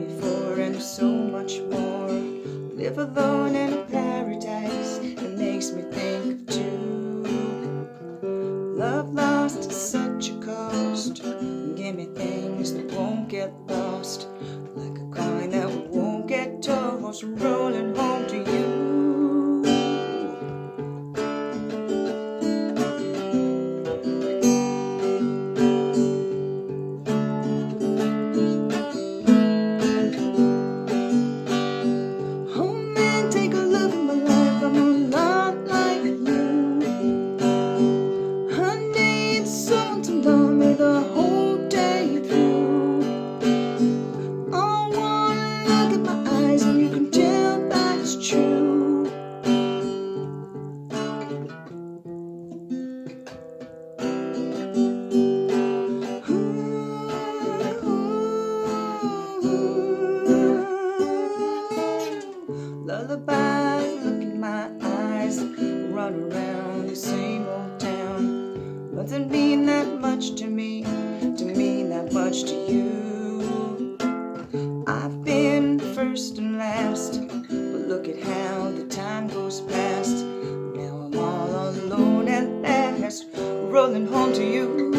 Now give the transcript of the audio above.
before and so much more. Live alone in a paradise that makes me think of two. Love lost at such a cost. Give me things that won't get lost, like a coin that won't get tossed, rolling home to you. Lullabies, look in my eyes, run around the same old town. Doesn't mean that much to me, that much to you. I've been first and last, but look at how the time goes past. Now I'm all alone at last, rolling home to you.